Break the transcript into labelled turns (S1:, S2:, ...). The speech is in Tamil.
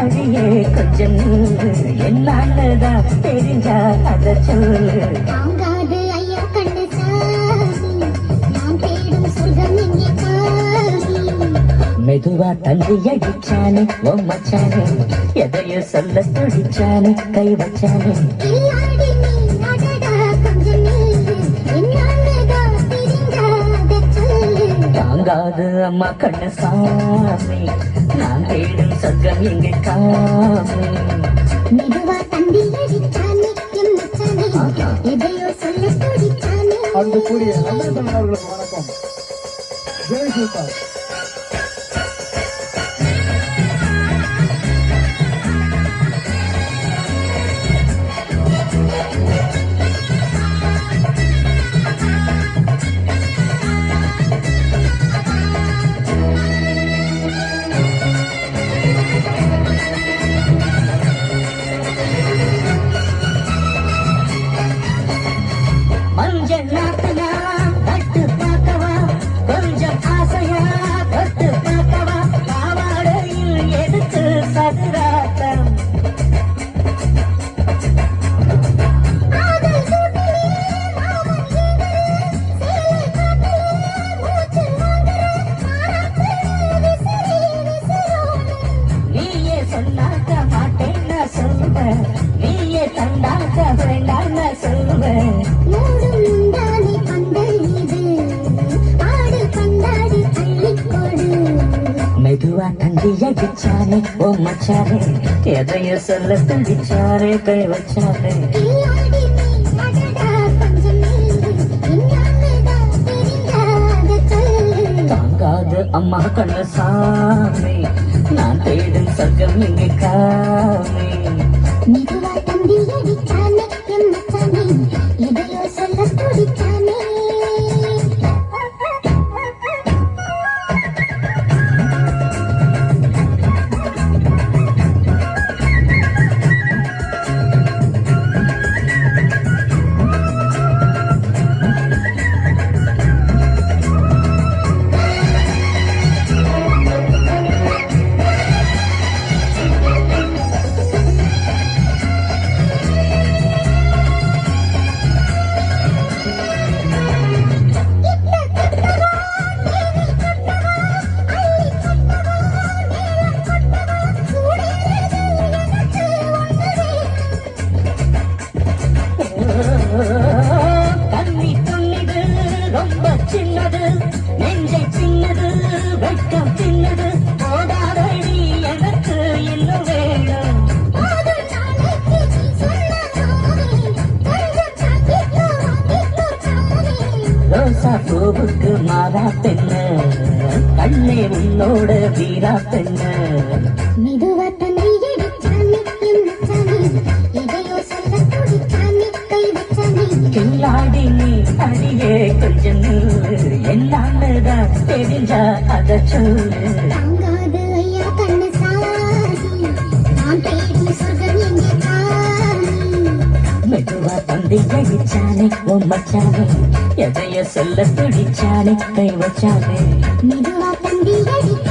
S1: அடியே கொஞ்சம் என்னதான் தெரிஞ்சா அத சொல்லு.
S2: தாங்காது ஐயா கண்ணு சாமி, நான் தேடும் சுகம் எங்கே பாவி.
S1: மெதுவா தள்ளி அடிச்சானே ஓ மச்சானே, எதையோ சொல்ல துடிச்சானே கை வச்சானே.
S2: கில்லாடி நீ அடடா கொஞ்சம் நீ, என்னாலதான் தெரிஞ்சாத சொல்லு.
S1: தாங்காது அம்மா கண்ணு சாமி, நான் தேடும் சொர்க்கம் எங்கே காமி.
S2: மெதுவா தந்தி அடிச்சானே என் மச்சானே, எதையோ சொல்ல துடிச்சானே.
S3: அன்புக்குரிய அமிர்தம் அவர்களுக்கு வணக்கம். ஜெய் சூப்பர்.
S1: மஞ்சள் நாட்டுனா தட்டு பார்க்கவா, கொஞ்சம் ஆசையா தொட்டு பார்க்கவா, பாவாடையில் எடுத்து சதுராட்டம்.
S2: காதல் சூட்டிலே மாமன் ஏங்குது, சேலை காட்டிலே மூச்சு வாங்குற, மாறாப்பு விசிறி விசிறோடு.
S1: நீயே சொன்னாக்க மாட்டேன் நான் சொல்வேன், நீயே தந்தாக்க வேண்டாம் நான் சொல்வேன்.
S2: மூடும் முந்தானை பந்தல் இது, ஆடு பந்தாடு அள்ளிக்கொடு.
S1: மெதுவா தந்தி அடிச்சானே ஓ மச்சானே, எதையோ சொல்ல துடிச்சானே கை வச்சானே.
S2: கில்லாடி நீ அடடா கொஞ்சம் நீ, என்னாலதான் தெரிஞ்சாத சொல்லு.
S1: தாங்காது அம்மா கண்ணு சாமி, நான் தேடும் சொர்க்கம் இங்கே காமி.
S2: மெதுவா தந்தி அடிச்சானே என் மச்சானே, எதையோ சொல்ல துடிச்சானே.
S1: தண்ணி துண்ணிது ரொம்ப சின்னது, நெஞ்சை சின்னது வெட்கம் சின்னது, போதாதடி எனக்கு இன்னும் வேணும்.
S2: போதும் நாளைக்கு நீ சொன்ன நோவே, கொஞ்சம் சாக்கிட்டோ வாங்கிட்டோ சாவே.
S1: ரோசா பூவுக்கு மாறா பெண்ணு, கண்ணே உன்னோட வீரா பெண்ணு.
S2: மெதுவா தந்தி அடிச்சானே என் மச்சானே, எதையோ சொல்ல துடிச்சானே கை வச்சானே.
S1: கில்லாடி நீ அடியே கொஞ்சம் என்னதான் தெரிஞ்சா அத சொல்லு.
S2: தாங்காது ஐயா கண்ணு சாமி, நான் தேடும் சொர்க்கம் எங்கே காமி.
S1: மெதுவா தந்தி அடிச்சானே ஓ மச்சானே, எதைய சொல்ல துடிச்சானே கை வச்சானே.
S2: மெதுவா தந்தி அடிச்சானே